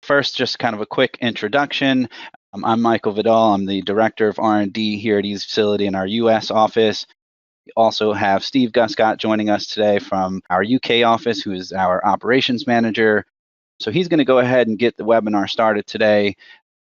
first, just kind of a quick introduction. I'm Michael Vidal. I'm the Director of R&D here at EZFacility in our US office. We also have Steve Guscott joining us today from our UK office, who is our Operations Manager. So he's going to go ahead and get the webinar started today.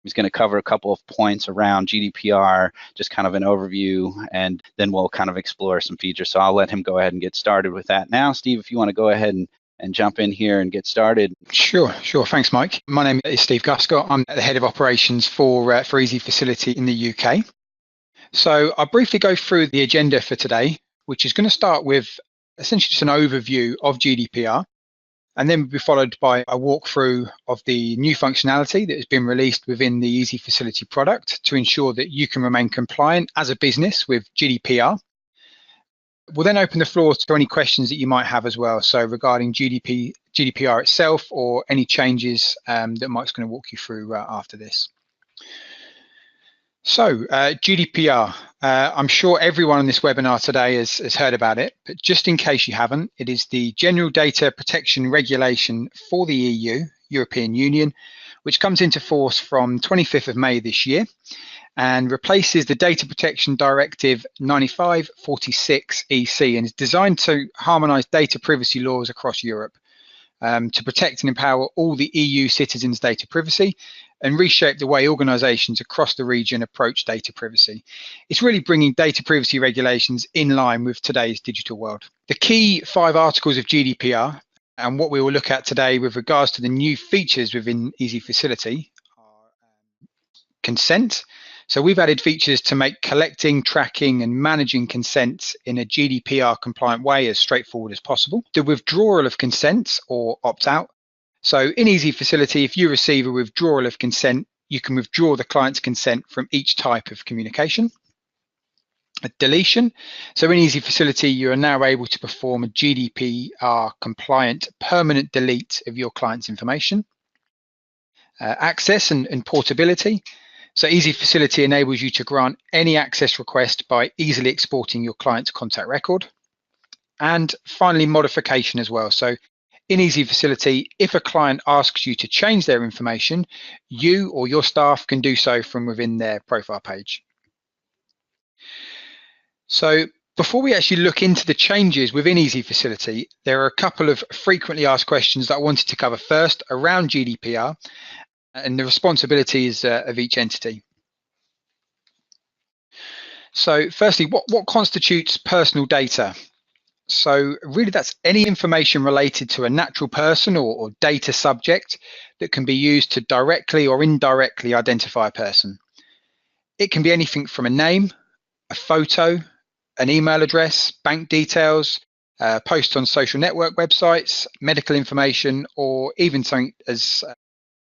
He's going to cover a couple of points around GDPR, just kind of an overview, and then we'll kind of explore some features. So I'll let him go ahead and get started with that now. Steve, if you want to go ahead and jump in here and get started. Sure. Thanks, Mike. My name is Steve Guscott. I'm the head of operations for EZFacility in the UK. So I'll briefly go through the agenda for today, which is going to start with essentially just an overview of GDPR, and then be followed by a walkthrough of the new functionality that has been released within the EZFacility product to ensure that you can remain compliant as a business with GDPR. We'll then open the floor to any questions that you might have as well, so regarding GDPR itself or any changes that Mike's going to walk you through after this. So GDPR, I'm sure everyone on this webinar today has heard about it, but just in case you haven't, it is the General Data Protection Regulation for the EU, European Union, which comes into force from 25th of May this year and replaces the Data Protection Directive 95/46 EC, and is designed to harmonise data privacy laws across Europe to protect and empower all the EU citizens' data privacy and reshape the way organisations across the region approach data privacy. It's really bringing data privacy regulations in line with today's digital world. The key 5 articles of GDPR and what we will look at today with regards to the new features within EZFacility are consent. So we've added features to make collecting, tracking and managing consent in a GDPR compliant way as straightforward as possible. The withdrawal of consent or opt-out. So in EZFacility, if you receive a withdrawal of consent, you can withdraw the client's consent from each type of communication. A deletion. So in EZFacility, you are now able to perform a GDPR compliant permanent delete of your client's information. Access and portability. So EZFacility enables you to grant any access request by easily exporting your client's contact record. And finally, modification as well. So in EZFacility, if a client asks you to change their information, you or your staff can do so from within their profile page. So before we actually look into the changes within EZFacility, there are a couple of frequently asked questions that I wanted to cover first around GDPR and the responsibilities of each entity. So firstly, what constitutes personal data? So really that's any information related to a natural person or data subject that can be used to directly or indirectly identify a person. It can be anything from a name, a photo, an email address, bank details, posts on social network websites, medical information, or even something as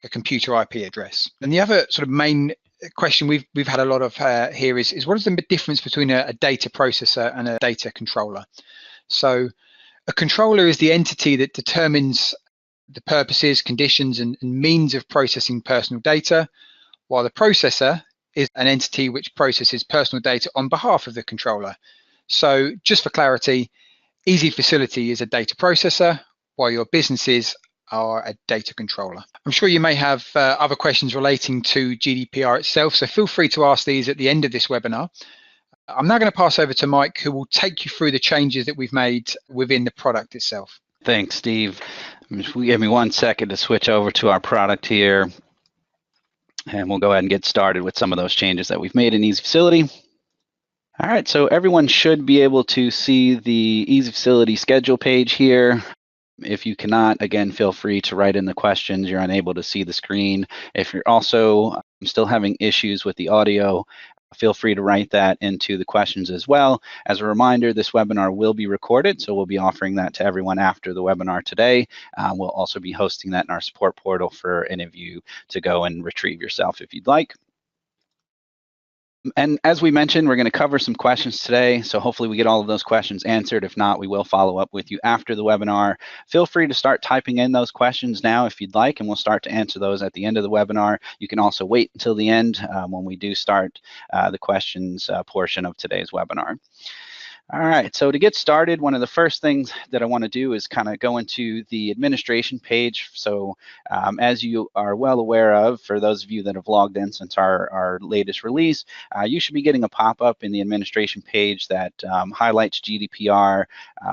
a computer IP address. And the other sort of main question we've had a lot of here is what is the difference between a data processor and a data controller? So a controller is the entity that determines the purposes, conditions, and means of processing personal data, while the processor is an entity which processes personal data on behalf of the controller. So just for clarity, EZFacility is a data processor, while your businesses are a data controller. I'm sure you may have other questions relating to GDPR itself, so feel free to ask these at the end of this webinar. I'm now going to pass over to Mike, who will take you through the changes that we've made within the product itself. Thanks, Steve. Give me 1 second to switch over to our product here, and we'll go ahead and get started with some of those changes that we've made in EZFacility. All right, so everyone should be able to see the EZFacility schedule page here. If you cannot, again, feel free to write in the questions. You're unable to see the screen. If you're also still having issues with the audio, feel free to write that into the questions as well. As a reminder, this webinar will be recorded, so we'll be offering that to everyone after the webinar today. We'll also be hosting that in our support portal for any of you to go and retrieve yourself if you'd like. And as we mentioned, we're going to cover some questions today, so hopefully we get all of those questions answered. If not, we will follow up with you after the webinar. Feel free to start typing in those questions now if you'd like, and we'll start to answer those at the end of the webinar. You can also wait until the end when we do start the questions portion of today's webinar. All right, so to get started, one of the first things that I want to do is kind of go into the administration page. So as you are well aware of, for those of you that have logged in since our latest release, you should be getting a pop-up in the administration page that highlights GDPR,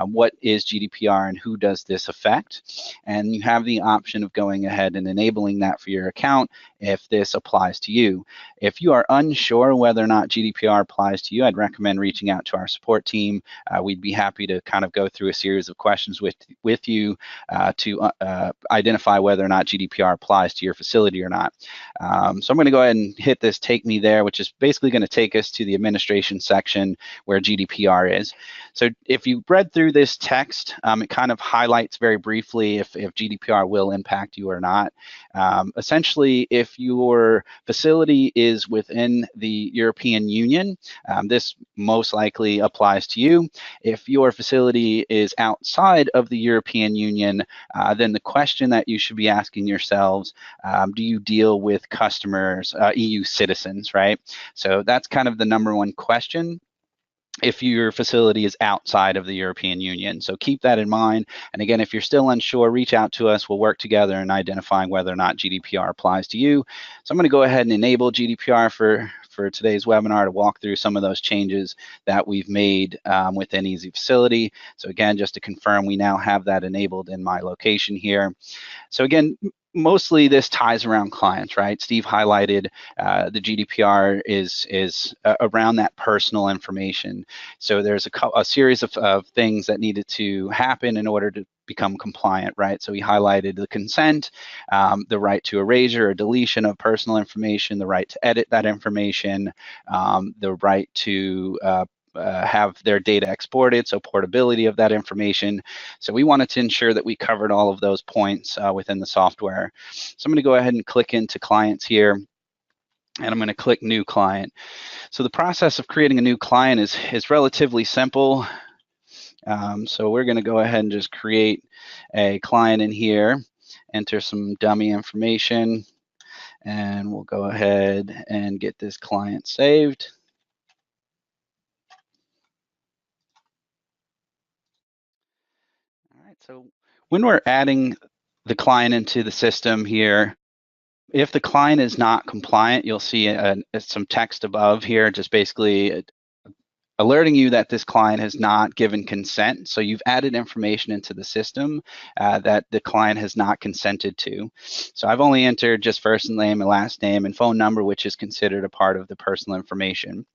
what is GDPR and who does this affect. And you have the option of going ahead and enabling that for your account if this applies to you. If you are unsure whether or not GDPR applies to you, I'd recommend reaching out to our support team. We'd be happy to kind of go through a series of questions with you to identify whether or not GDPR applies to your facility or not. So I'm going to go ahead and hit this Take Me There, which is basically going to take us to the administration section where GDPR is. So if you read through this text, it kind of highlights very briefly if GDPR will impact you or not. Essentially, if your facility is within the European Union, this most likely applies to you. If your facility is outside of the European Union, then the question that you should be asking yourselves, do you deal with customers, EU citizens, right? So that's kind of the number one question if your facility is outside of the European Union. So keep that in mind. And again, if you're still unsure, reach out to us. We'll work together in identifying whether or not GDPR applies to you. So I'm going to go ahead and enable GDPR for today's webinar to walk through some of those changes that we've made within EZFacility. So again, just to confirm, we now have that enabled in my location here. So again, mostly this ties around clients, right? Steve highlighted the GDPR is around that personal information. So there's a series of things that needed to happen in order to become compliant, right? So he highlighted the consent, the right to erasure or deletion of personal information, the right to edit that information, the right to have their data exported, so portability of that information. So we wanted to ensure that we covered all of those points within the software. So I'm going to go ahead and click into clients here, and I'm going to click new client. So the process of creating a new client is relatively simple. So we're going to go ahead and just create a client in here, enter some dummy information, and we'll go ahead and get this client saved. All right, so when we're adding the client into the system here, if the client is not compliant, you'll see some text above here, just basically alerting you that this client has not given consent. So you've added information into the system that the client has not consented to. So I've only entered just first name and last name and phone number, which is considered a part of the personal information.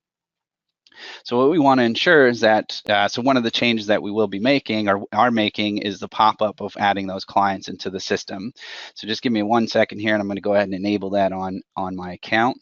So what we want to ensure is that, so one of the changes that we will be making or are making is the pop-up of adding those clients into the system. So just give me 1 second here and I'm going to go ahead and enable that on my account.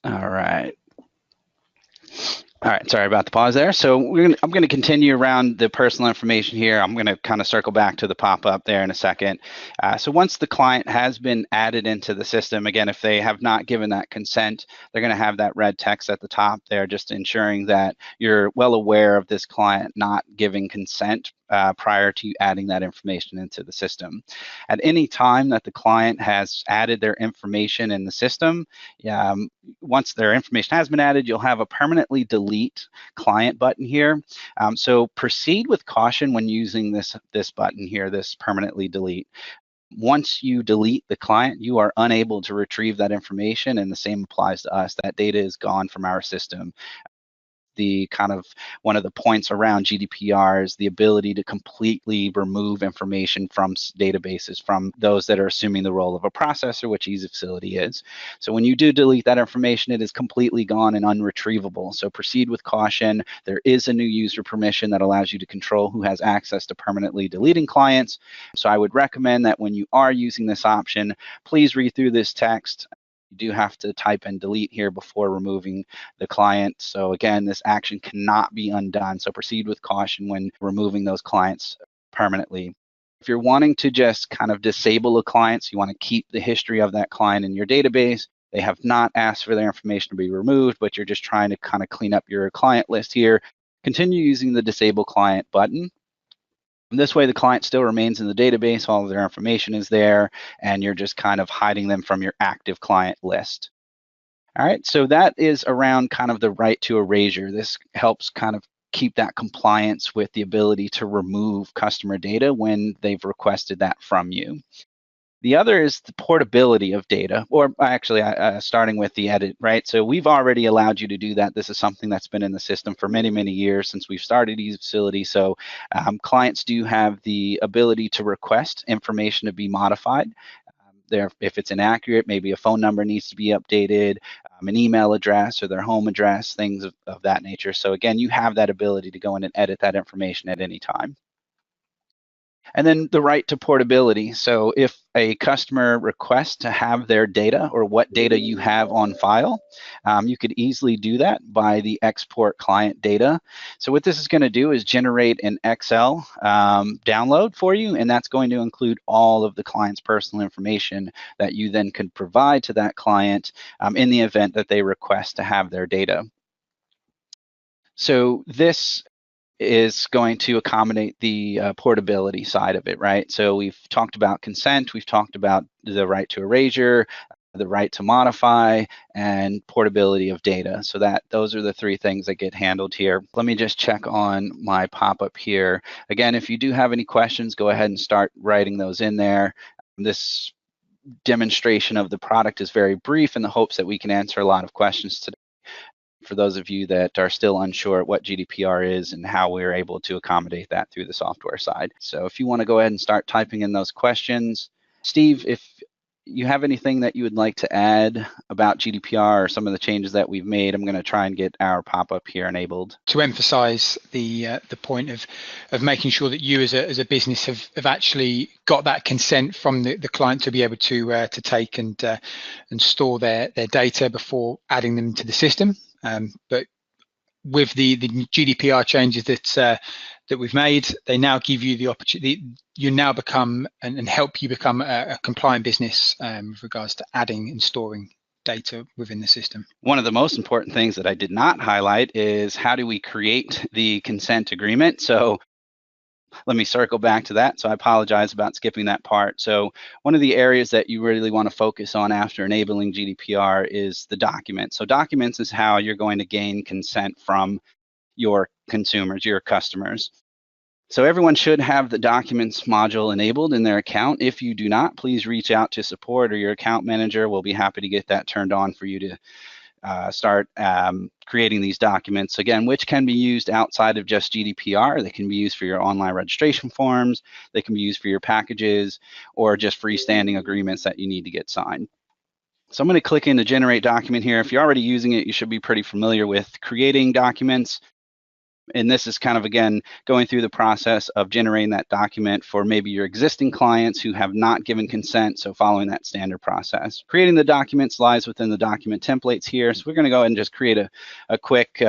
All right. All right, sorry about the pause there. So I'm going to continue around the personal information here. I'm going to kind of circle back to the pop-up there in a second. So once the client has been added into the system, again, if they have not given that consent, they're going to have that red text at the top there, just ensuring that you're well aware of this client not giving consent prior to adding that information into the system. At any time that the client has added their information in the system, once their information has been added, you'll have a permanently delete client button here. So proceed with caution when using this button here, this permanently delete. Once you delete the client, you are unable to retrieve that information, and the same applies to us. That data is gone from our system. the kind of one of the points around GDPR is the ability to completely remove information from databases, from those that are assuming the role of a processor, which EZFacility is. So when you do delete that information, it is completely gone and unretrievable. So proceed with caution. There is a new user permission that allows you to control who has access to permanently deleting clients. So I would recommend that when you are using this option, please read through this text. You do have to type and delete here before removing the client. So again, this action cannot be undone. So proceed with caution when removing those clients permanently. If you're wanting to just kind of disable a client, so you want to keep the history of that client in your database, they have not asked for their information to be removed, but you're just trying to kind of clean up your client list here, continue using the disable client button. And this way, the client still remains in the database, all of their information is there, and you're just kind of hiding them from your active client list. All right, so that is around kind of the right to erasure. This helps kind of keep that compliance with the ability to remove customer data when they've requested that from you. The other is the portability of data, or actually starting with the edit, right? So we've already allowed you to do that. This is something that's been in the system for many, many years since we've started EZFacility. So clients do have the ability to request information to be modified. If it's inaccurate, maybe a phone number needs to be updated, an email address or their home address, things of that nature. So again, you have that ability to go in and edit that information at any time. And then the right to portability. So if a customer requests to have their data or what data you have on file, you could easily do that by the export client data. So what this is going to do is generate an Excel download for you, and that's going to include all of the client's personal information that you then could provide to that client in the event that they request to have their data. So this is going to accommodate the portability side of it, right? So we've talked about consent, we've talked about the right to erasure, the right to modify, and portability of data. So those are the three things that get handled here. Let me just check on my pop-up here. Again, if you do have any questions, go ahead and start writing those in there. This demonstration of the product is very brief in the hopes that we can answer a lot of questions today for those of you that are still unsure what GDPR is and how we're able to accommodate that through the software side. So if you want to go ahead and start typing in those questions. Steve, if you have anything that you would like to add about GDPR or some of the changes that we've made, I'm going to try and get our pop-up here enabled. To emphasize the point of making sure that you as a business have actually got that consent from the client to be able to take and store their data before adding them to the system. But with the GDPR changes that we've made, they now give you the opportunity. You now become and help you become a compliant business with regards to adding and storing data within the system. One of the most important things that I did not highlight is how do we create the consent agreement. So let me circle back to that. So I apologize about skipping that part. So one of the areas that you really want to focus on after enabling GDPR is the documents. So documents is how you're going to gain consent from your consumers, your customers. So everyone should have the documents module enabled in their account. If you do not, please reach out to support or your account manager. We'll be happy to get that turned on for you to start creating these documents, again, which can be used outside of just GDPR. They can be used for your online registration forms, they can be used for your packages, or just freestanding agreements that you need to get signed. So I'm going to click into generate document here. If you're already using it, you should be pretty familiar with creating documents. And this is kind of, again, going through the process of generating that document for maybe your existing clients who have not given consent, so following that standard process. Creating the documents lies within the document templates here. So we're going to go ahead and just create a quick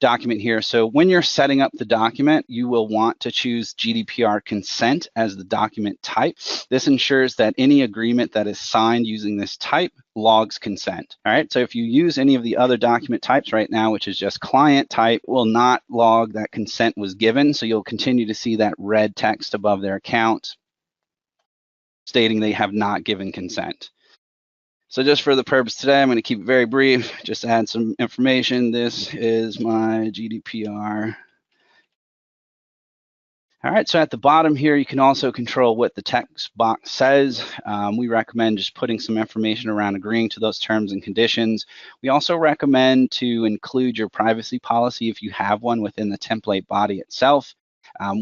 document here. So when you're setting up the document, you will want to choose GDPR consent as the document type. This ensures that any agreement that is signed using this type logs consent. All right, so if you use any of the other document types right now, which is just client type, will not log that consent was given. So you'll continue to see that red text above their account stating they have not given consent. So just for the purpose today, I'm going to keep it very brief, just add some information. This is my GDPR. All right, so at the bottom here, you can also control what the text box says. We recommend just putting some information around agreeing to those terms and conditions. We also recommend to include your privacy policy if you have one within the template body itself.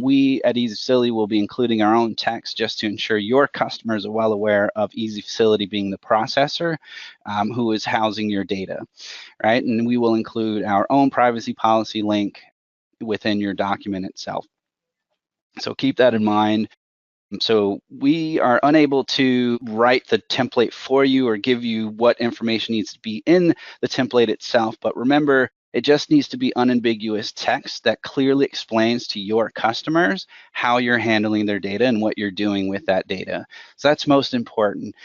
We at EZFacility will be including our own text just to ensure your customers are well aware of EZFacility being the processor who is housing your data, right? And we will include our own privacy policy link within your document itself. So keep that in mind. So we are unable to write the template for you or give you what information needs to be in the template itself, but remember, it just needs to be unambiguous text that clearly explains to your customers how you're handling their data and what you're doing with that data. So that's most important.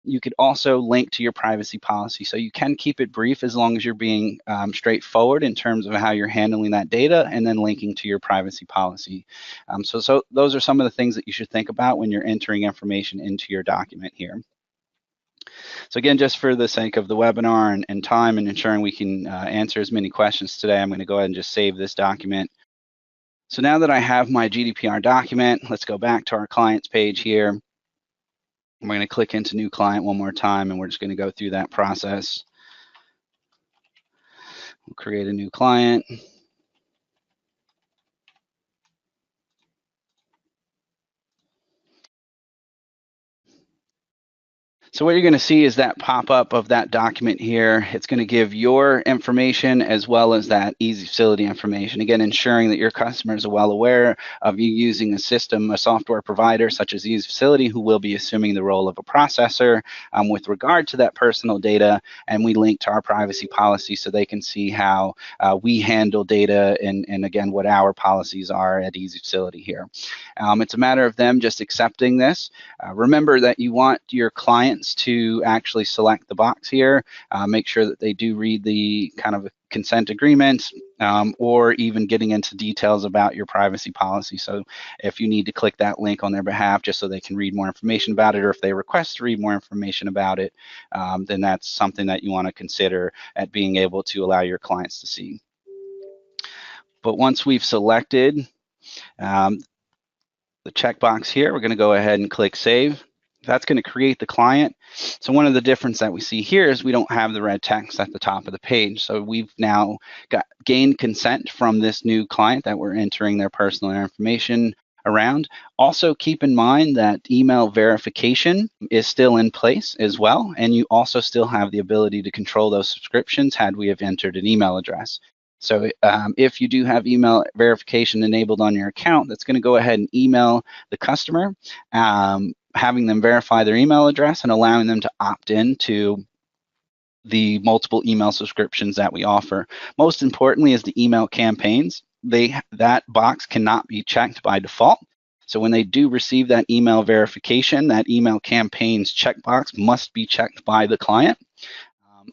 You could also link to your privacy policy. So you can keep it brief as long as you're being straightforward in terms of how you're handling that data and then linking to your privacy policy. So those are some of the things that you should think about when you're entering information into your document here. So again, just for the sake of the webinar and time and ensuring we can answer as many questions today, I'm going to go ahead and just save this document. So now that I have my GDPR document, let's go back to our clients page here. We're going to click into new client one more time, and we're just going to go through that process. We'll create a new client. So what you're going to see is that pop-up of that document here. It's going to give your information as well as that EZFacility information. Again, ensuring that your customers are well aware of you using a system, a software provider such as EZFacility, who will be assuming the role of a processor with regard to that personal data. And we link to our privacy policy so they can see how we handle data and again, what our policies are at EZFacility here. It's a matter of them just accepting this. Remember that you want your clients to actually select the box here, make sure that they do read the kind of consent agreement or even getting into details about your privacy policy. So if you need to click that link on their behalf just so they can read more information about it, or if they request to read more information about it, then that's something that you want to consider at being able to allow your clients to see. But once we've selected the checkbox here, we're going to go ahead and click Save. That's going to create the client. So one of the differences that we see here is we don't have the red text at the top of the page. So we've now gained consent from this new client that we're entering their personal information around. Also keep in mind that email verification is still in place as well, and you also still have the ability to control those subscriptions had we have entered an email address. So if you do have email verification enabled on your account, that's going to go ahead and email the customer, having them verify their email address and allowing them to opt in to the multiple email subscriptions that we offer. Most importantly is the email campaigns. That box cannot be checked by default. So when they do receive that email verification, that email campaigns checkbox must be checked by the client,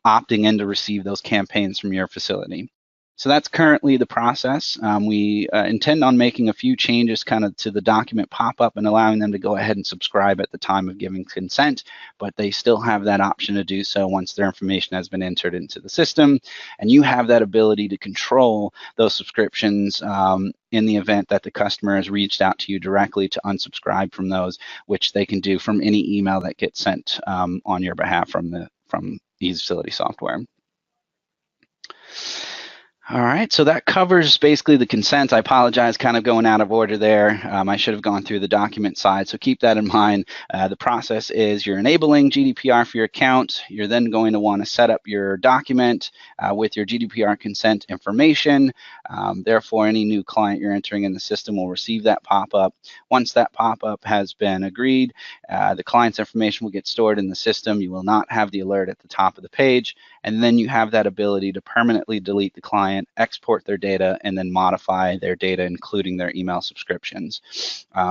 opting in to receive those campaigns from your facility. So that's currently the process. We intend on making a few changes kind of to the document pop-up and allowing them to go ahead and subscribe at the time of giving consent, but they still have that option to do so once their information has been entered into the system. And you have that ability to control those subscriptions in the event that the customer has reached out to you directly to unsubscribe from those, which they can do from any email that gets sent on your behalf from EZFacility software. All right, so that covers basically the consent. I apologize, kind of going out of order there. I should have gone through the document side, so keep that in mind. The process is you're enabling GDPR for your account. You're then going to want to set up your document with your GDPR consent information. Therefore, any new client you're entering in the system will receive that pop-up. Once that pop-up has been agreed, the client's information will get stored in the system. You will not have the alert at the top of the page, and then you have that ability to permanently delete the client, export their data, and then modify their data, including their email subscriptions.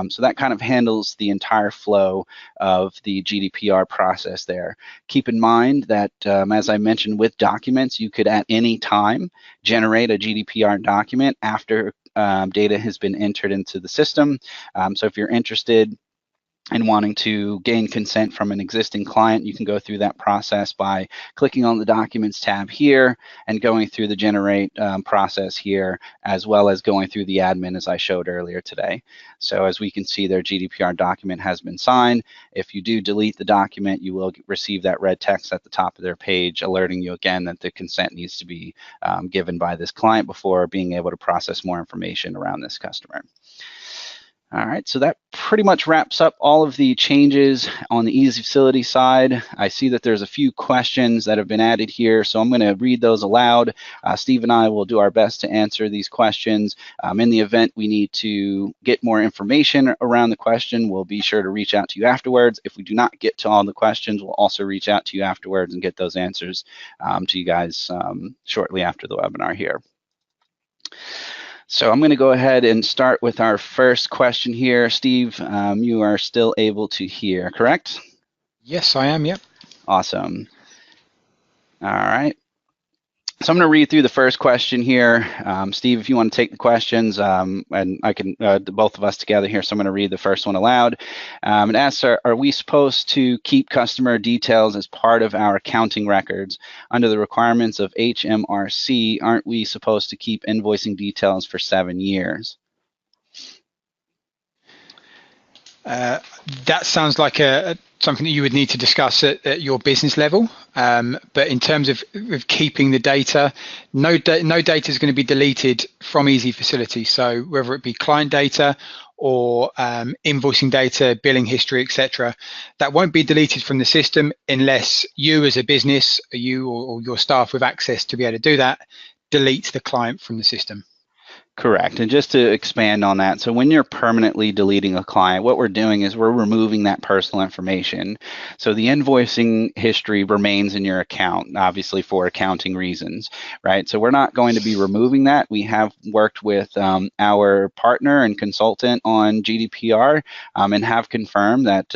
So that kind of handles the entire flow of the GDPR process there. Keep in mind that, as I mentioned with documents, you could at any time generate a GDPR document after data has been entered into the system. So if you're interested and wanting to gain consent from an existing client, you can go through that process by clicking on the Documents tab here and going through the Generate process here, as well as going through the admin as I showed earlier today. So as we can see, their GDPR document has been signed. If you do delete the document, you will receive that red text at the top of their page alerting you again that the consent needs to be given by this client before being able to process more information around this customer. All right, so that pretty much wraps up all of the changes on the EZFacility side. I see that there's a few questions that have been added here, so I'm going to read those aloud. Steve and I will do our best to answer these questions. In the event we need to get more information around the question, we'll be sure to reach out to you afterwards. If we do not get to all the questions, we'll also reach out to you afterwards and get those answers to you guys shortly after the webinar here. So I'm going to go ahead and start with our first question here. Steve, you are still able to hear, correct? Yes, I am, yep. Awesome. All right. So I'm going to read through the first question here. Steve, if you want to take the questions, and I can, both of us together here, so I'm going to read the first one aloud. It asks, are we supposed to keep customer details as part of our accounting records? Under the requirements of HMRC, aren't we supposed to keep invoicing details for 7 years? That sounds like something that you would need to discuss at your business level. But in terms of keeping the data, no data is going to be deleted from EZFacility. So whether it be client data or invoicing data, billing history, etc., that won't be deleted from the system unless you as a business, you or your staff with access to be able to do that, delete the client from the system. Correct. And just to expand on that, so when you're permanently deleting a client, what we're doing is we're removing that personal information. So the invoicing history remains in your account, obviously for accounting reasons, right? So we're not going to be removing that. We have worked with our partner and consultant on GDPR and have confirmed that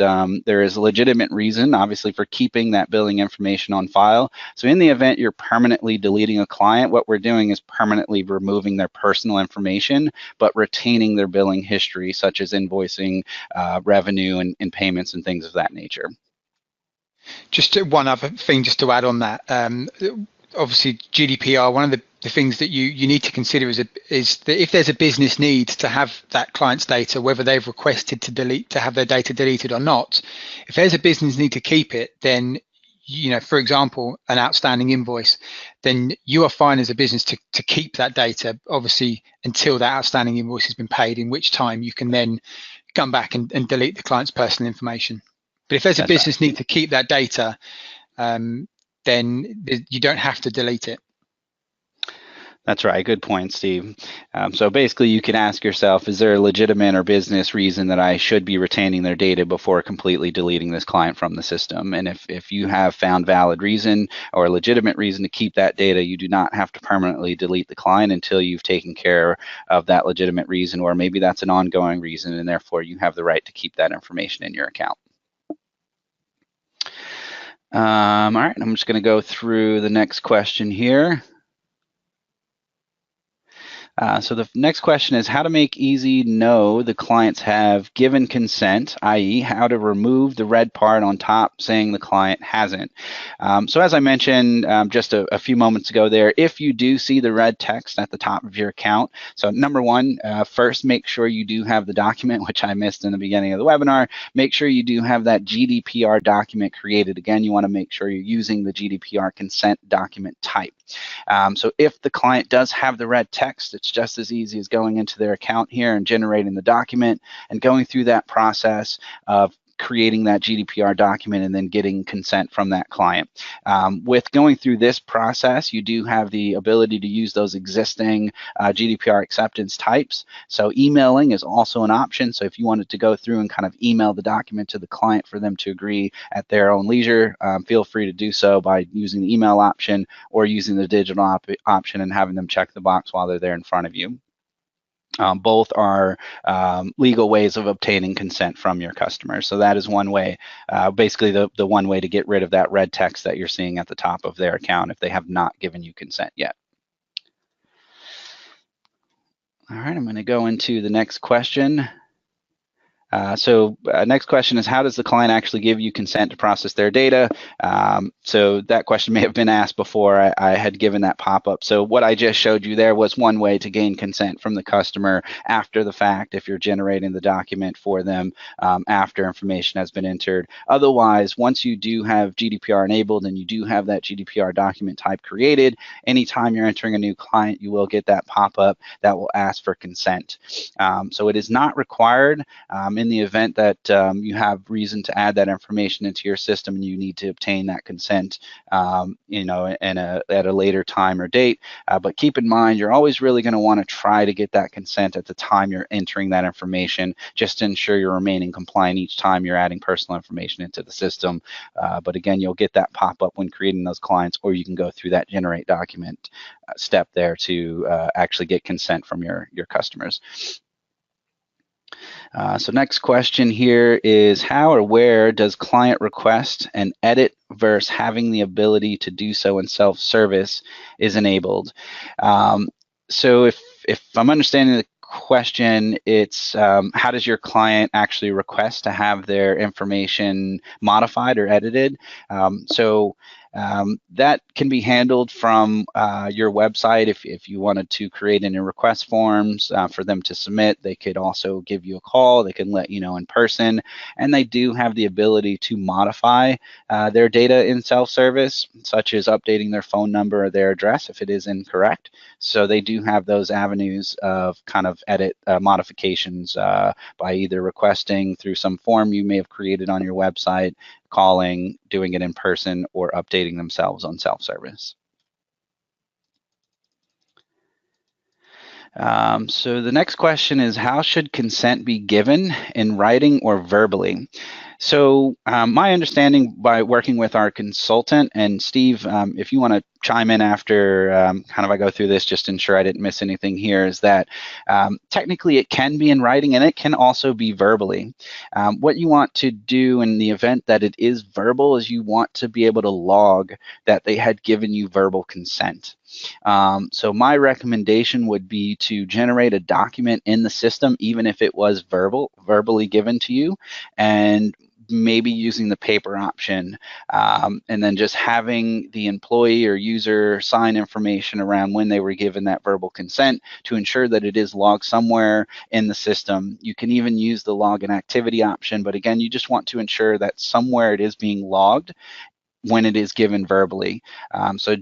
there is a legitimate reason, obviously, for keeping that billing information on file. So in the event you're permanently deleting a client, what we're doing is permanently removing their personal information, but retaining their billing history, such as invoicing, revenue, and payments and things of that nature. Just one other thing, just to add on that. Obviously, GDPR, one of the things that you need to consider is that if there's a business need to have that client's data, whether they've requested to have their data deleted or not, if there's a business need to keep it, then, you know, for example, an outstanding invoice, then you are fine as a business to keep that data, obviously, until that outstanding invoice has been paid, in which time you can then come back and delete the client's personal information. But if there's a business need to keep that data, then you don't have to delete it. That's right. Good point, Steve. So basically, you can ask yourself, is there a legitimate or business reason that I should be retaining their data before completely deleting this client from the system? And if you have found valid reason or a legitimate reason to keep that data, you do not have to permanently delete the client until you've taken care of that legitimate reason, or maybe that's an ongoing reason, and therefore you have the right to keep that information in your account. All right, I'm just going to go through the next question here. So the next question is how to make easy know the clients have given consent, i.e. how to remove the red part on top saying the client hasn't. So as I mentioned just a few moments ago there, if you do see the red text at the top of your account, so number one, first make sure you do have the document, which I missed in the beginning of the webinar. Make sure you do have that GDPR document created. Again, you want to make sure you're using the GDPR consent document type. So if the client does have the red text, it's just as easy as going into their account here and generating the document and going through that process of creating that GDPR document and then getting consent from that client. With going through this process, you do have the ability to use those existing GDPR acceptance types. So emailing is also an option. So if you wanted to go through and kind of email the document to the client for them to agree at their own leisure, feel free to do so by using the email option or using the digital option and having them check the box while they're there in front of you. Both are legal ways of obtaining consent from your customers. So that is one way, basically the one way to get rid of that red text that you're seeing at the top of their account if they have not given you consent yet. All right, I'm going to go into the next question. Next question is, how does the client actually give you consent to process their data? So that question may have been asked before I had given that pop-up. So what I just showed you there was one way to gain consent from the customer after the fact, if you're generating the document for them after information has been entered. Otherwise, once you do have GDPR enabled and you do have that GDPR document type created, anytime you're entering a new client, you will get that pop-up that will ask for consent. So it is not required. In the event that you have reason to add that information into your system and you need to obtain that consent, you know, at a later time or date. But keep in mind, you're always really going to want to try to get that consent at the time you're entering that information, just to ensure you're remaining compliant each time you're adding personal information into the system. But again, you'll get that pop-up when creating those clients, or you can go through that generate document step there to actually get consent from your customers. So next question here is, how or where does client request and edit versus having the ability to do so in self-service is enabled? So if I'm understanding the question, it's how does your client actually request to have their information modified or edited? That can be handled from your website. If you wanted to create any request forms for them to submit, they could also give you a call. They can let you know in person, and they do have the ability to modify their data in self-service, such as updating their phone number or their address if it is incorrect. So they do have those avenues of kind of edit modifications by either requesting through some form you may have created on your website, calling, doing it in person, or updating themselves on self-service. So the next question is, how should consent be given, in writing or verbally? So my understanding by working with our consultant, and Steve, if you want to chime in after kind of I go through this, just to ensure I didn't miss anything here, is that technically it can be in writing and it can also be verbally. What you want to do in the event that it is verbal is you want to be able to log that they had given you verbal consent. So my recommendation would be to generate a document in the system, even if it was verbally given to you, and maybe using the paper option, and then just having the employee or user sign information around when they were given that verbal consent to ensure that it is logged somewhere in the system. You can even use the log and activity option, but again, you just want to ensure that somewhere it is being logged when it is given verbally. So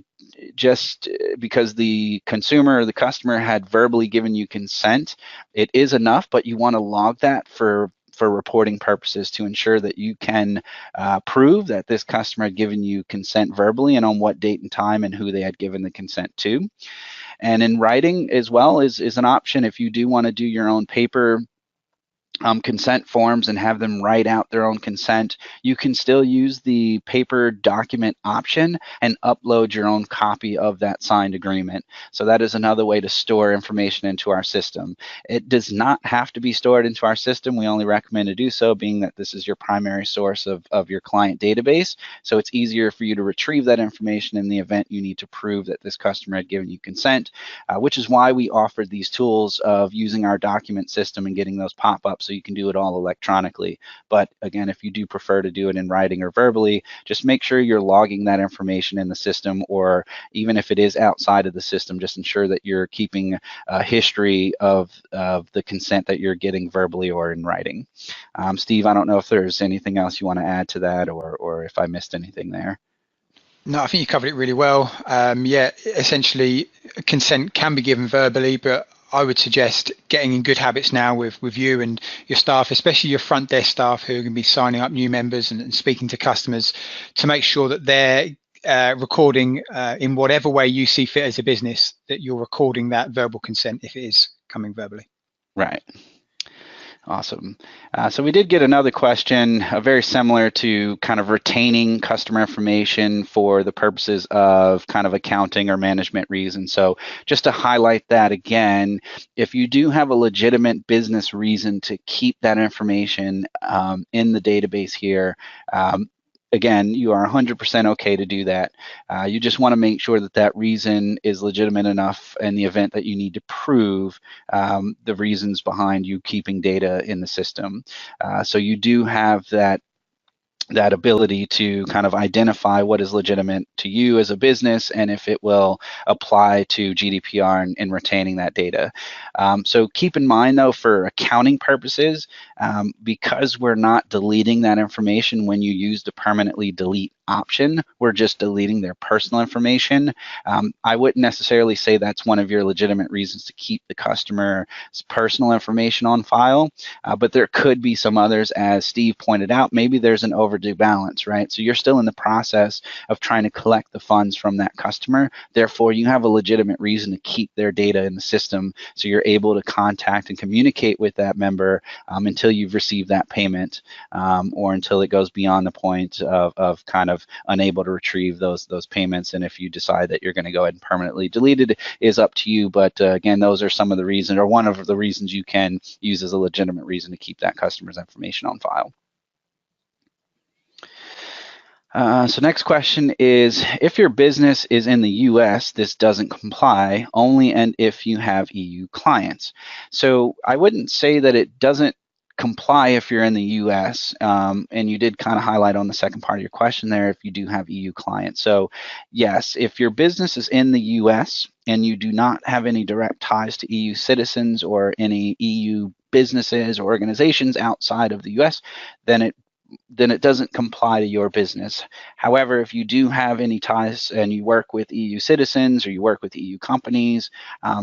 just because the consumer or the customer had verbally given you consent, it is enough, but you want to log that for reporting purposes to ensure that you can prove that this customer had given you consent verbally and on what date and time and who they had given the consent to. And in writing as well is an option if you do want to do your own paper consent forms and have them write out their own consent. You can still use the paper document option and upload your own copy of that signed agreement. So that is another way to store information into our system. It does not have to be stored into our system. We only recommend to do so, being that this is your primary source of your client database. So it's easier for you to retrieve that information in the event you need to prove that this customer had given you consent, which is why we offered these tools of using our document system and getting those pop-ups so you can do it all electronically. But again, if you do prefer to do it in writing or verbally, just make sure you're logging that information in the system, or even if it is outside of the system, just ensure that you're keeping a history of the consent that you're getting verbally or in writing. Steve, I don't know if there's anything else you want to add to that, or if I missed anything there. No, I think you covered it really well. Yeah, essentially consent can be given verbally, but I would suggest getting in good habits now with you and your staff, especially your front desk staff who are going to be signing up new members and speaking to customers, to make sure that they're recording in whatever way you see fit as a business, that you're recording that verbal consent if it is coming verbally. Right. Awesome. So we did get another question, very similar to kind of retaining customer information for the purposes of kind of accounting or management reasons. So just to highlight that again, if you do have a legitimate business reason to keep that information in the database here, again, you are 100% okay to do that. You just want to make sure that that reason is legitimate enough in the event that you need to prove the reasons behind you keeping data in the system. So you do have that ability to kind of identify what is legitimate to you as a business and if it will apply to GDPR in retaining that data. So keep in mind, though, for accounting purposes, because we're not deleting that information when you use the permanently delete option, we're just deleting their personal information. I wouldn't necessarily say that's one of your legitimate reasons to keep the customer's personal information on file, but there could be some others, as Steve pointed out. Maybe there's an overdue balance, right? So you're still in the process of trying to collect the funds from that customer. Therefore, you have a legitimate reason to keep their data in the system, so you're able to contact and communicate with that member until you've received that payment, or until it goes beyond the point of kind of unable to retrieve those payments. And if you decide that you're going to go ahead and permanently delete it, is up to you. But again, those are some of the reasons, or one of the reasons you can use as a legitimate reason to keep that customer's information on file. So next question is, if your business is in the US, this doesn't comply, only and if you have EU clients. So I wouldn't say that it doesn't comply if you're in the US, and you did kind of highlight on the second part of your question there if you do have EU clients. So yes, if your business is in the US and you do not have any direct ties to EU citizens or any EU businesses or organizations outside of the US, then it doesn't comply to your business. However, if you do have any ties and you work with EU citizens or you work with EU companies,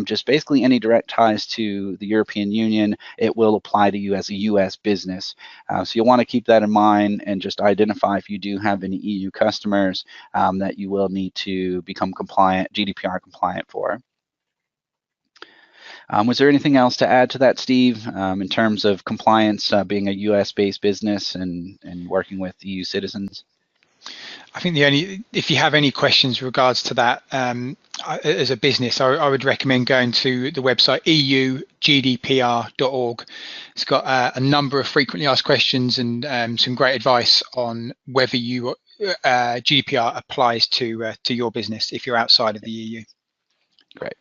just basically any direct ties to the European Union, it will apply to you as a US business. So you'll want to keep that in mind and just identify if you do have any EU customers that you will need to become compliant, GDPR compliant for. Was there anything else to add to that, Steve, in terms of compliance, being a US-based business and working with EU citizens? I think if you have any questions in regards to that, as a business, I would recommend going to the website eugdpr.org. It's got a number of frequently asked questions and some great advice on whether GDPR applies to your business if you're outside of the EU. Great.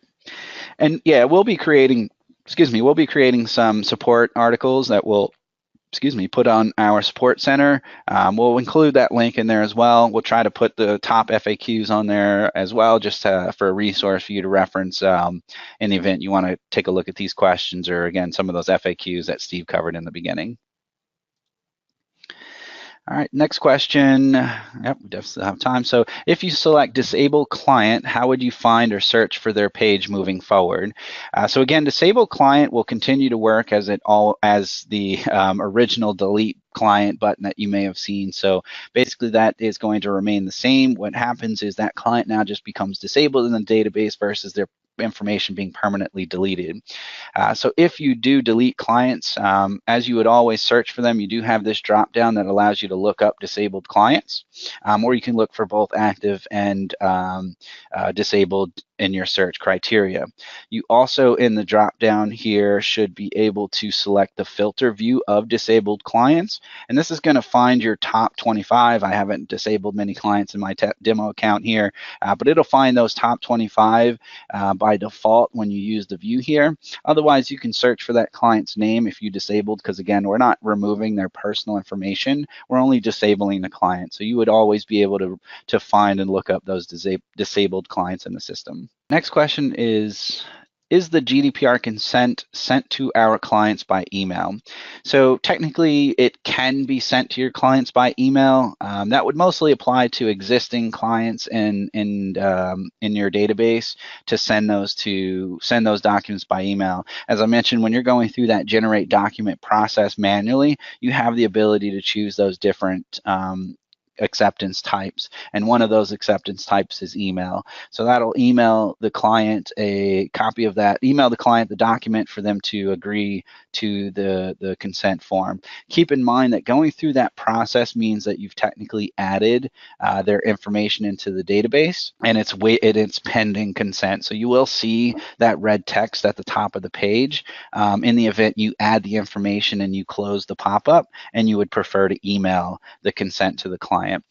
And yeah, we'll be creating some support articles that we'll put on our support center. We'll include that link in there as well. We'll try to put the top FAQs on there as well, just for a resource for you to reference in the event you want to take a look at these questions, or again, some of those FAQs that Steve covered in the beginning. All right, next question. Yep, we definitely have time. So if you select Disable Client, how would you find or search for their page moving forward? So again, Disable Client will continue to work as the original Delete Client button that you may have seen. So basically that is going to remain the same. What happens is that client now just becomes disabled in the database versus their information being permanently deleted. So if you do delete clients, as you would always search for them, you do have this drop down that allows you to look up disabled clients, or you can look for both active and disabled in your search criteria. You also, in the drop down here, should be able to select the filter view of disabled clients, and this is going to find your top 25. I haven't disabled many clients in my demo account here, but it'll find those top 25 by default when you use the view here. Otherwise, you can search for that client's name if you disabled, because again, we're not removing their personal information, we're only disabling the client. So you would always be able to find and look up those disabled clients in the system. Next question is the GDPR consent sent to our clients by email? So technically, it can be sent to your clients by email. That would mostly apply to existing clients in your database, to send those documents by email. As I mentioned, when you're going through that generate document process manually, you have the ability to choose those different acceptance types, and one of those acceptance types is email. So that'll email the client a copy of that, email the client the document for them to agree to the consent form. Keep in mind that going through that process means that you've technically added their information into the database, and it's pending consent. So you will see that red text at the top of the page in the event you add the information and you close the pop-up and you would prefer to email the consent to the client. client.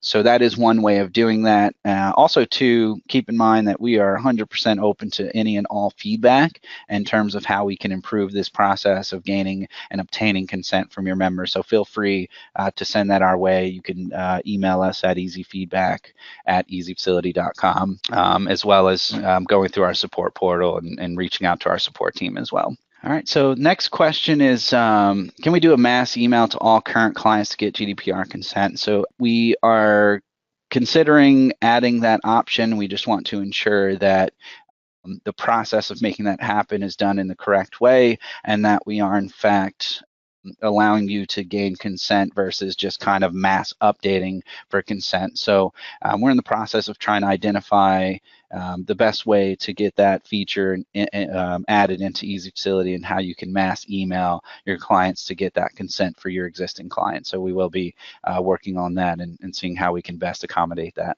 So that is one way of doing that. Also, to keep in mind that we are 100% open to any and all feedback in terms of how we can improve this process of gaining and obtaining consent from your members. So feel free to send that our way. You can email us at easyfeedback@ezfacility.com, as well as going through our support portal and reaching out to our support team as well. All right, so next question is, can we do a mass email to all current clients to get GDPR consent? So we are considering adding that option. We just want to ensure that the process of making that happen is done in the correct way, and that we are in fact allowing you to gain consent versus just kind of mass updating for consent. So we're in the process of trying to identify the best way to get that feature added into EZFacility and how you can mass email your clients to get that consent for your existing clients. So we will be working on that and seeing how we can best accommodate that.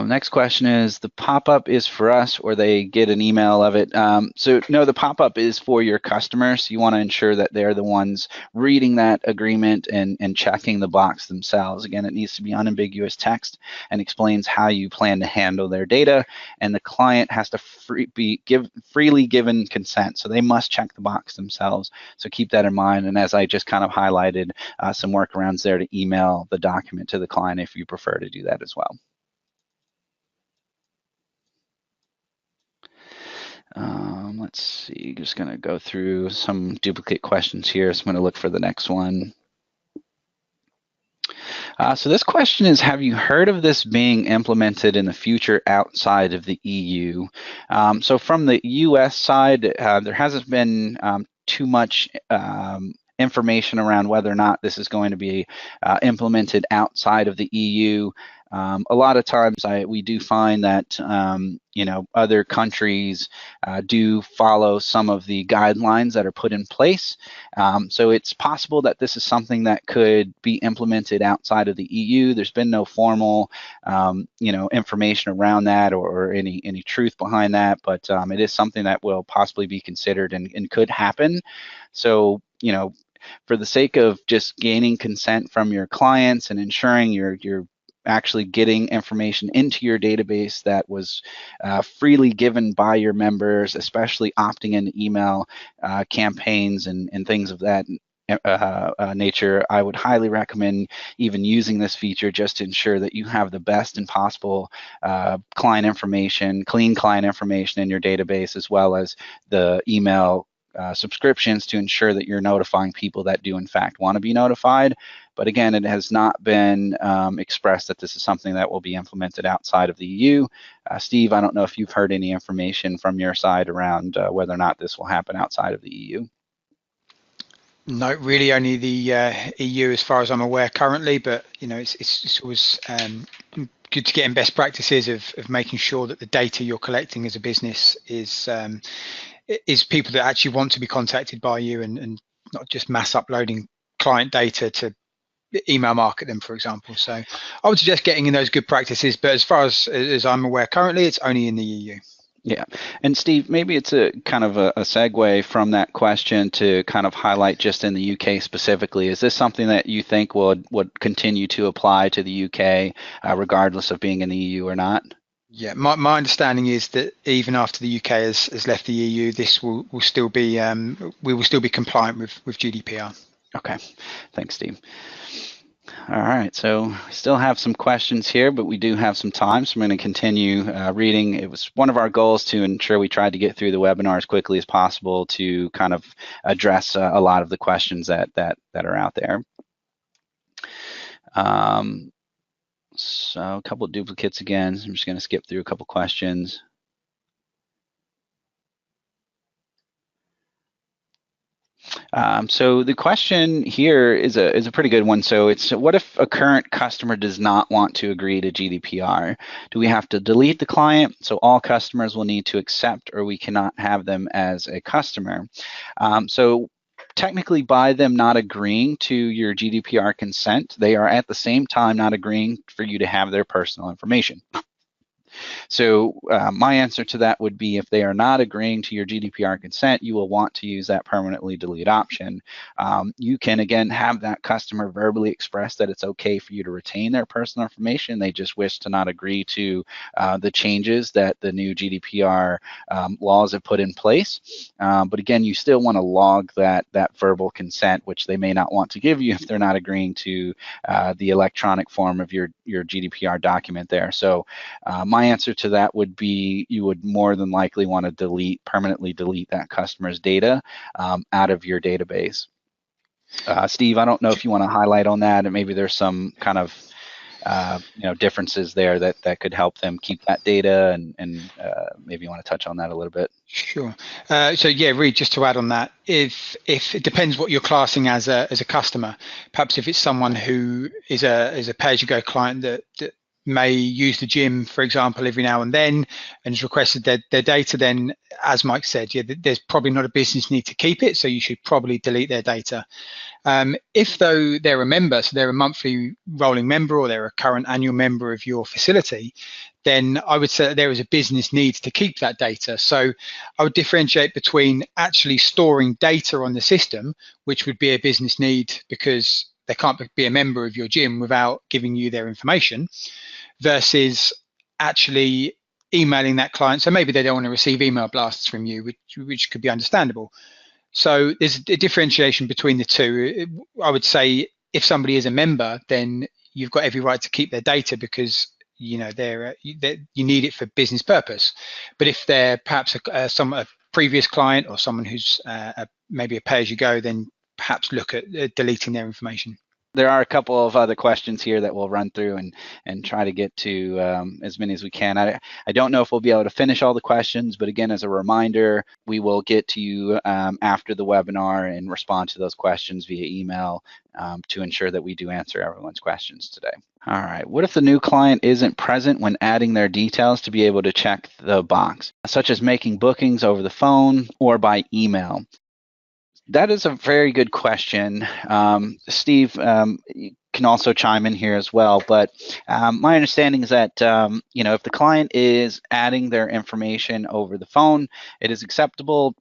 Next question is, the pop-up is for us or they get an email of it? So no, the pop-up is for your customers. You want to ensure that they're the ones reading that agreement and checking the box themselves. Again, it needs to be unambiguous text and explains how you plan to handle their data, and the client has to freely given consent. So they must check the box themselves. So keep that in mind. And as I just kind of highlighted, some workarounds there to email the document to the client if you prefer to do that as well. Let's see, just going to go through some duplicate questions here. So I'm going to look for the next one. So this question is, have you heard of this being implemented in the future outside of the EU? So from the US side, there hasn't been too much information around whether or not this is going to be implemented outside of the EU. A lot of times we do find that other countries do follow some of the guidelines that are put in place. So it's possible that this is something that could be implemented outside of the EU. There's been no formal information around that or any truth behind that, but it is something that will possibly be considered and could happen. So for the sake of just gaining consent from your clients and ensuring you're actually getting information into your database that was freely given by your members, especially opting into email campaigns and things of that nature, I would highly recommend even using this feature just to ensure that you have the best and possible client information, clean client information in your database, as well as the email subscriptions to ensure that you're notifying people that do in fact want to be notified. But again, it has not been expressed that this is something that will be implemented outside of the EU. Steve, I don't know if you've heard any information from your side around whether or not this will happen outside of the EU. No, really only the EU as far as I'm aware currently, but it's always good to get in best practices of making sure that the data you're collecting as a business is people that actually want to be contacted by you and not just mass uploading client data to email market them, for example. So I would suggest getting in those good practices, but as far as I'm aware currently, it's only in the EU. Yeah, and Steve, maybe it's a kind of a segue from that question to kind of highlight just in the UK specifically. Is this something that you think would continue to apply to the UK regardless of being in the EU or not? Yeah, my understanding is that even after the UK has left the EU, this will still be we will still be compliant with GDPR. Okay, thanks, Steve. All right, so we still have some questions here, but we do have some time, so I'm going to continue reading. It was one of our goals to ensure we tried to get through the webinar as quickly as possible to kind of address a lot of the questions that are out there. So a couple of duplicates again. I'm just going to skip through a couple questions. So the question here is a pretty good one. So it's, what if a current customer does not want to agree to GDPR? Do we have to delete the client? So all customers will need to accept, or we cannot have them as a customer. So technically, by them not agreeing to your GDPR consent, they are at the same time not agreeing for you to have their personal information. So my answer to that would be, if they are not agreeing to your GDPR consent, you will want to use that permanently delete option. You can, again, have that customer verbally express that it's okay for you to retain their personal information. They just wish to not agree to the changes that the new GDPR laws have put in place. But again, you still want to log that verbal consent, which they may not want to give you if they're not agreeing to the electronic form of your GDPR document there. So my answer to that would be, you would more than likely want to permanently delete that customer's data out of your database. Steve, I don't know if you want to highlight on that, and maybe there's some kind of differences there that could help them keep that data, and maybe you want to touch on that a little bit. Sure. So yeah, Reid, just to add on that, if it depends what you're classing as a customer. Perhaps if it's someone who is a pay-as-you-go client that may use the gym, for example, every now and then, and has requested their data, then, as Mike said, yeah, there's probably not a business need to keep it, so you should probably delete their data. If though they're a member, so they're a monthly rolling member, or they're a current annual member of your facility, then I would say that there is a business need to keep that data. So I would differentiate between actually storing data on the system, which would be a business need because they can't be a member of your gym without giving you their information, versus actually emailing that client. So maybe they don't want to receive email blasts from you, which could be understandable. So there's a differentiation between the two. I would say if somebody is a member, then you've got every right to keep their data because you need it for business purpose. But if they're perhaps a previous client, or someone who's maybe a pay-as-you-go, then perhaps look at deleting their information. There are a couple of other questions here that we'll run through and try to get to as many as we can. I don't know if we'll be able to finish all the questions, but again, as a reminder, we will get to you after the webinar and respond to those questions via email to ensure that we do answer everyone's questions today. All right, what if the new client isn't present when adding their details to be able to check the box, such as making bookings over the phone or by email? That is a very good question. Steve, you can also chime in here as well, but my understanding is that if the client is adding their information over the phone, it is acceptable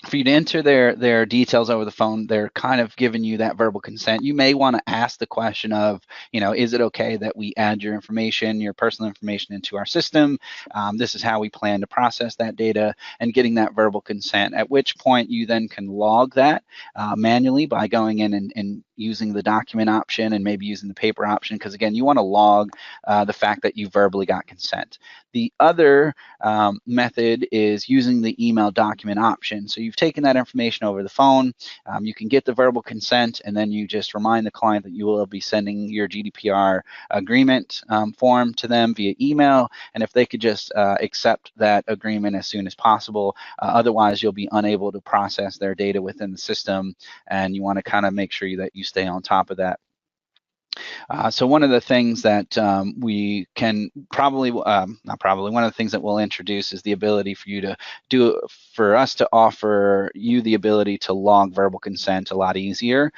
for you to enter their details over the phone. They're kind of giving you that verbal consent. You may want to ask the question of, is it okay that we add your information, your personal information, into our system? This is how we plan to process that data, and getting that verbal consent, at which point you then can log that manually by going in and using the document option, and maybe using the paper option, because again, you want to log the fact that you verbally got consent. The other method is using the email document option. So you've taken that information over the phone, you can get the verbal consent, and then you just remind the client that you will be sending your GDPR agreement form to them via email, and if they could just accept that agreement as soon as possible. Otherwise, you'll be unable to process their data within the system, and you want to kind of make sure that you stay on top of that. So one of the things that we can probably, not probably, one of the things that we'll introduce is the ability for you to for us to offer you the ability to log verbal consent a lot easier.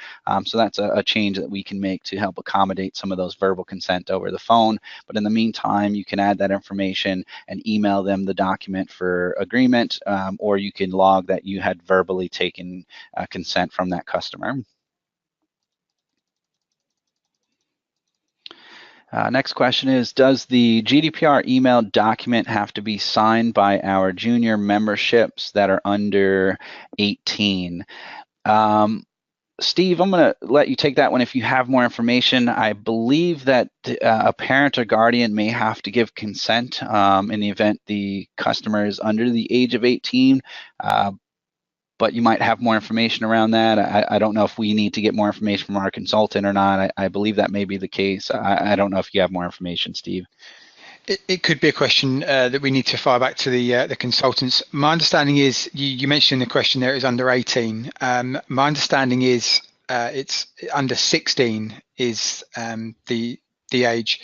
So that's a change that we can make to help accommodate some of those verbal consent over the phone. But in the meantime, you can add that information and email them the document for agreement, or you can log that you had verbally taken consent from that customer. Next question is, does the GDPR email document have to be signed by our junior memberships that are under 18? Steve, I'm going to let you take that one if you have more information. I believe that a parent or guardian may have to give consent in the event the customer is under the age of 18, but you might have more information around that. I don't know if we need to get more information from our consultant or not. I believe that may be the case. I don't know if you have more information, Steve. It could be a question that we need to fire back to the consultants. My understanding is, you mentioned in the question there is under 18. My understanding is it's under 16 is the age,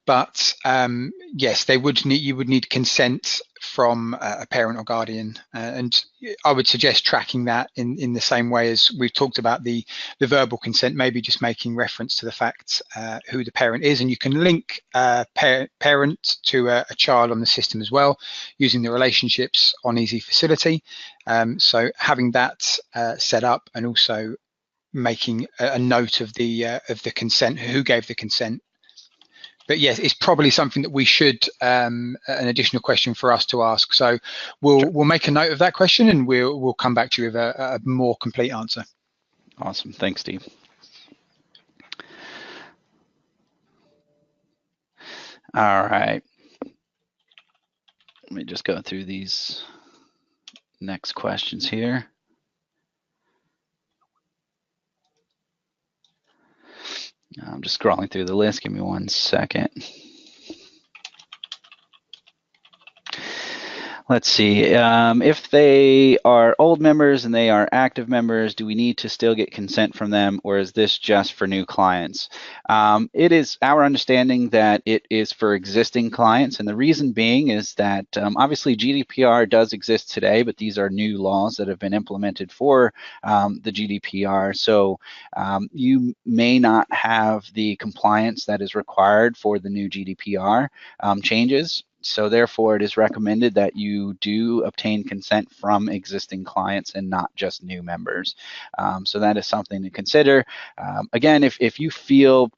but yes, you would need consent from a parent or guardian, and I would suggest tracking that in the same way as we've talked about the verbal consent, maybe just making reference to the fact who the parent is, and you can link parent to a child on the system as well using the relationships on EZFacility. So having that set up, and also making a note of the consent, who gave the consent. But yes, it's probably something that we should, an additional question for us to ask. So we'll make a note of that question, and we'll come back to you with a more complete answer. Awesome, thanks, Steve. All right, let me just go through these next questions here. I'm just scrolling through the list. Give me 1 second. Let's see, if they are old members and they are active members, do we need to still get consent from them, or is this just for new clients? It is our understanding that it is for existing clients, and the reason being is that obviously GDPR does exist today, but these are new laws that have been implemented for the GDPR. So you may not have the compliance that is required for the new GDPR changes. So therefore, it is recommended that you do obtain consent from existing clients and not just new members. So that is something to consider. Again, if you feel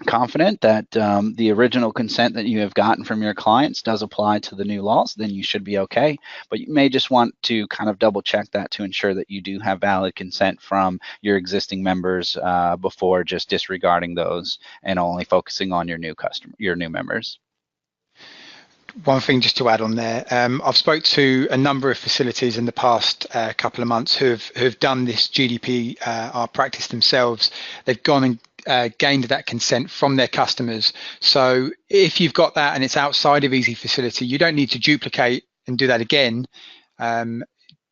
confident that the original consent that you have gotten from your clients does apply to the new laws, then you should be okay. But you may just want to kind of double check that to ensure that you do have valid consent from your existing members before just disregarding those and only focusing on your new members. One thing just to add on there, I've spoke to a number of facilities in the past couple of months who've done this GDPR practice themselves. They've gone and gained that consent from their customers. So if you've got that and it's outside of EZFacility, you don't need to duplicate and do that again.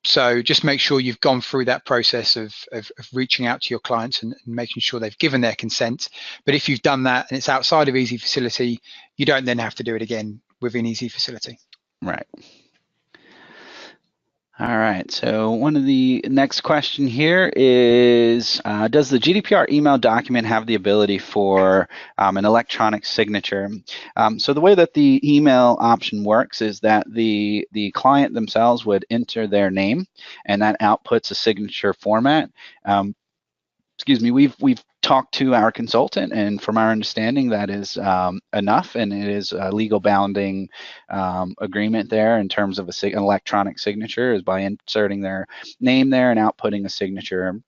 So just make sure you've gone through that process of reaching out to your clients and making sure they've given their consent. But if you've done that and it's outside of EZFacility, you don't then have to do it again within EZFacility. Right. All right, so one of the next question here is, does the GDPR email document have the ability for an electronic signature? So the way that the email option works is that the client themselves would enter their name, and that outputs a signature format. Excuse me, we've talked to our consultant, and from our understanding, that is enough, and it is a legal bounding agreement there in terms of an electronic signature, is by inserting their name there and outputting a signature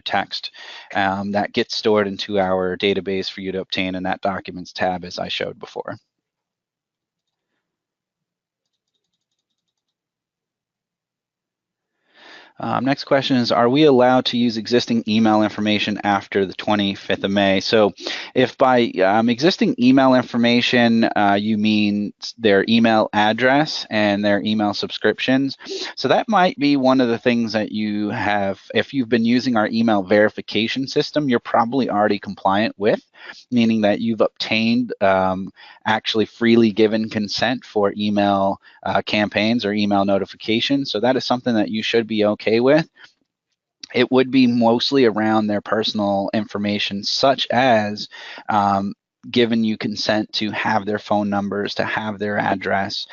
text that gets stored into our database for you to obtain in that Documents tab, as I showed before. Next question is, are we allowed to use existing email information after the 25th of May? So if by existing email information, you mean their email address and their email subscriptions, so that might be one of the things that you have, if you've been using our email verification system, you're probably already compliant with, meaning that you've obtained actually freely given consent for email campaigns or email notifications. So that is something that you should be okay with. It would be mostly around their personal information, such as given you consent to have their phone numbers, to have their address,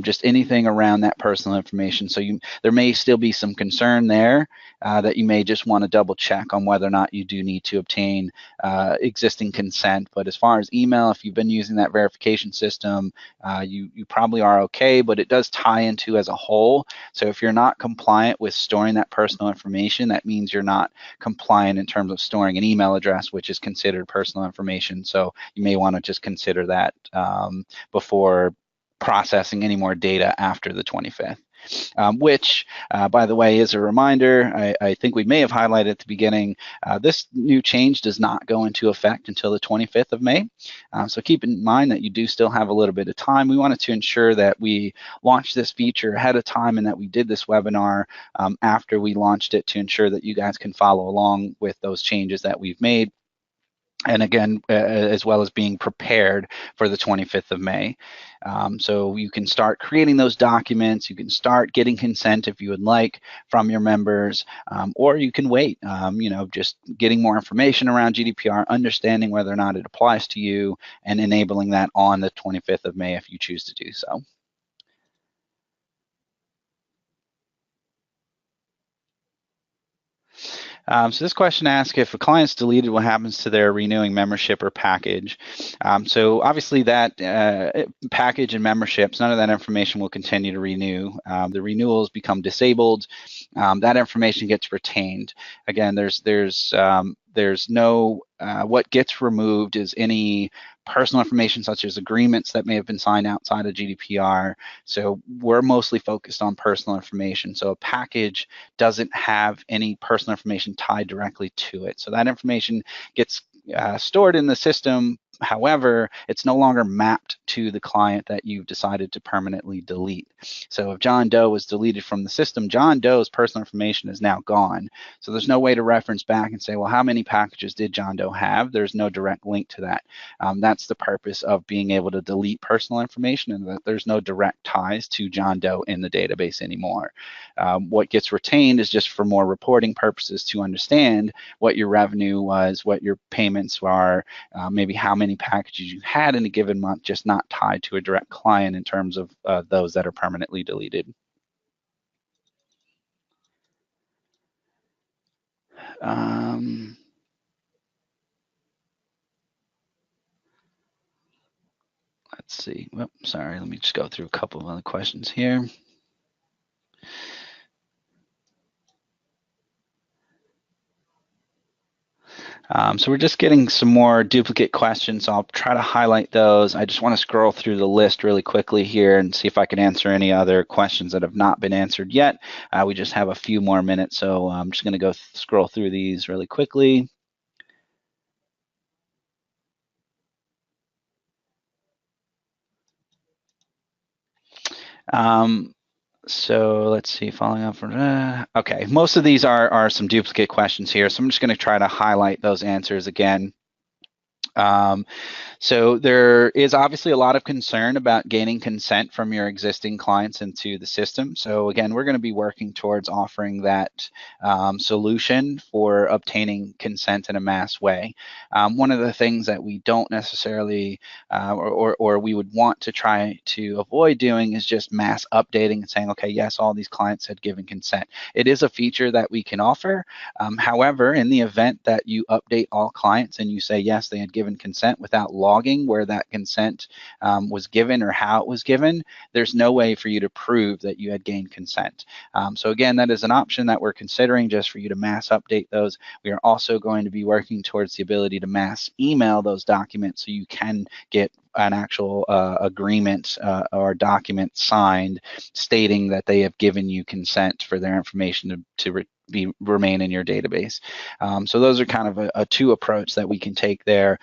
just anything around that personal information. So there may still be some concern there that you may just want to double check on whether or not you do need to obtain existing consent. But as far as email, if you've been using that verification system, you probably are okay, but it does tie into as a whole. So if you're not compliant with storing that personal information, that means you're not compliant in terms of storing an email address, which is considered personal information. So you may want to just consider that before processing any more data after the 25th. Which, by the way, is a reminder, I think we may have highlighted at the beginning, this new change does not go into effect until the 25th of May. So keep in mind that you do still have a little bit of time. We wanted to ensure that we launched this feature ahead of time and that we did this webinar after we launched it to ensure that you guys can follow along with those changes that we've made. And again, as well as being prepared for the 25th of May. So you can start creating those documents, you can start getting consent if you would like from your members, or you can wait, just getting more information around GDPR, understanding whether or not it applies to you, and enabling that on the 25th of May if you choose to do so. So this question asks, if a client's deleted, what happens to their renewing membership or package? So obviously that package and memberships, none of that information will continue to renew. The renewals become disabled. That information gets retained. Again, there's no, what gets removed is any personal information such as agreements that may have been signed outside of GDPR. So we're mostly focused on personal information. So a package doesn't have any personal information tied directly to it. So that information gets stored in the system. However, it's no longer mapped to the client that you've decided to permanently delete. So if John Doe was deleted from the system, John Doe's personal information is now gone. So there's no way to reference back and say, well, how many packages did John Doe have? There's no direct link to that. That's the purpose of being able to delete personal information, and that there's no direct ties to John Doe in the database anymore. What gets retained is just for more reporting purposes to understand what your revenue was, what your payments are, maybe how many packages you had in a given month, just not tied to a direct client in terms of those that are permanently deleted. Let's see. Oh, sorry, let me just go through a couple of other questions here. So we're just getting some more duplicate questions, so I'll try to highlight those. I just want to scroll through the list really quickly here and see if I can answer any other questions that have not been answered yet. We just have a few more minutes, so I'm just going to go scroll through these really quickly. So let's see, following up from, okay, most of these are some duplicate questions here, so I'm just going to try to highlight those answers again. So there is obviously a lot of concern about gaining consent from your existing clients into the system. So again, we're going to be working towards offering that solution for obtaining consent in a mass way. One of the things that we don't necessarily, or we would want to try to avoid doing is just mass updating and saying, okay, yes, all these clients had given consent. It is a feature that we can offer. However, in the event that you update all clients and you say, yes, they had given consent without logging where that consent was given or how it was given, there's no way for you to prove that you had gained consent. So again, that is an option that we're considering just for you to mass update those. We are also going to be working towards the ability to mass email those documents so you can get an actual agreement or document signed stating that they have given you consent for their information to remain in your database. So those are kind of a two approach that we can take there.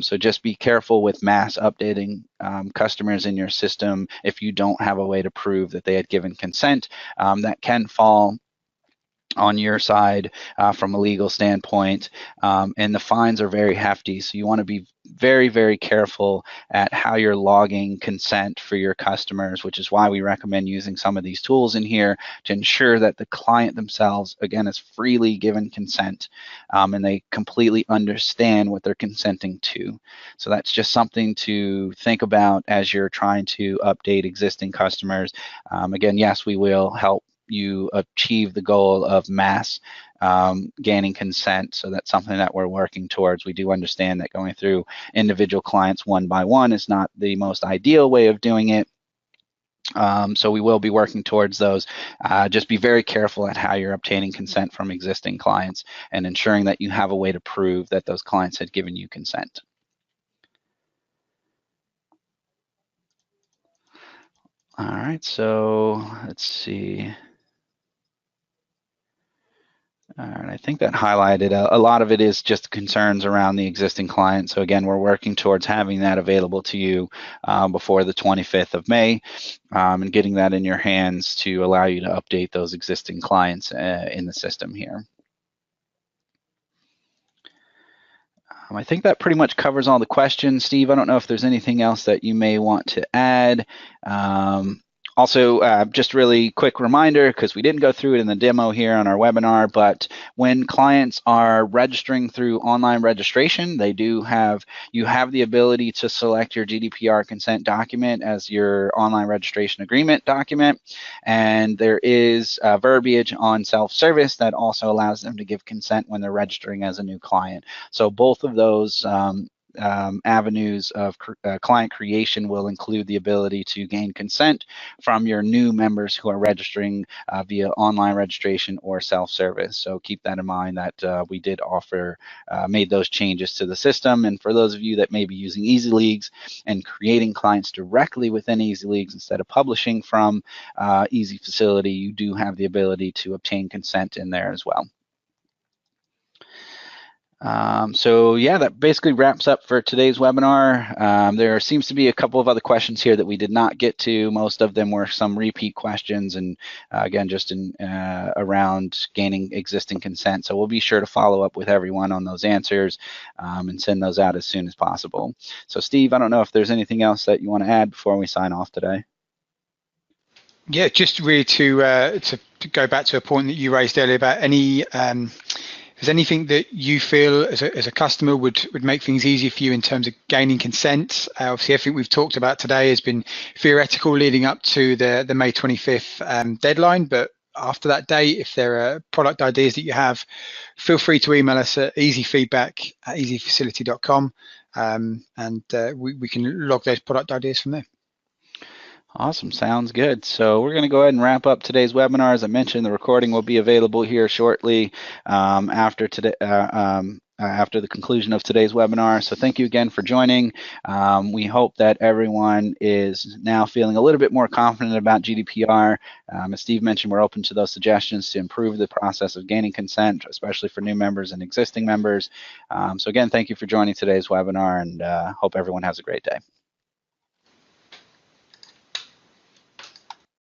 So just be careful with mass updating customers in your system if you don't have a way to prove that they had given consent. That can fall on your side from a legal standpoint, and the fines are very hefty. So you want to be very, very careful at how you're logging consent for your customers, which is why we recommend using some of these tools in here to ensure that the client themselves, again, is freely given consent, and they completely understand what they're consenting to. So that's just something to think about as you're trying to update existing customers. Again, yes, we will help you achieve the goal of mass gaining consent. So that's something that we're working towards. We do understand that going through individual clients one by one is not the most ideal way of doing it. So we will be working towards those. Just be very careful at how you're obtaining consent from existing clients and ensuring that you have a way to prove that those clients had given you consent. All right, so let's see. All right, I think that highlighted a lot of it is just concerns around the existing client. So again, we're working towards having that available to you before the 25th of May and getting that in your hands to allow you to update those existing clients in the system here. I think that pretty much covers all the questions. Steve, I don't know if there's anything else that you may want to add. Also, just really quick reminder, because we didn't go through it in the demo here on our webinar, but when clients are registering through online registration, you have the ability to select your GDPR consent document as your online registration agreement document. And there is verbiage on self-service that also allows them to give consent when they're registering as a new client. So both of those avenues of client creation will include the ability to gain consent from your new members who are registering via online registration or self-service. So keep that in mind that we did made those changes to the system. And for those of you that may be using EZLeagues and creating clients directly within EZLeagues instead of publishing from EZFacility, you do have the ability to obtain consent in there as well. So yeah, that basically wraps up for today's webinar. There seems to be a couple of other questions here that we did not get to. Most of them were some repeat questions, and again, just around gaining existing consent. So we'll be sure to follow up with everyone on those answers and send those out as soon as possible. So Steve, I don't know if there's anything else that you want to add before we sign off today. Yeah, just really to go back to a point that you raised earlier about any if there's anything that you feel as a customer would make things easier for you in terms of gaining consent. Obviously, everything we've talked about today has been theoretical leading up to the May 25th deadline. But after that date, if there are product ideas that you have, feel free to email us at easyfeedback@easyfacility.com, and we can log those product ideas from there. Awesome, sounds good. So we're going to go ahead and wrap up today's webinar. As I mentioned, the recording will be available here shortly after the conclusion of today's webinar. So thank you again for joining. We hope that everyone is now feeling a little bit more confident about GDPR. As Steve mentioned, we're open to those suggestions to improve the process of gaining consent, especially for new members and existing members. So again, thank you for joining today's webinar, and hope everyone has a great day.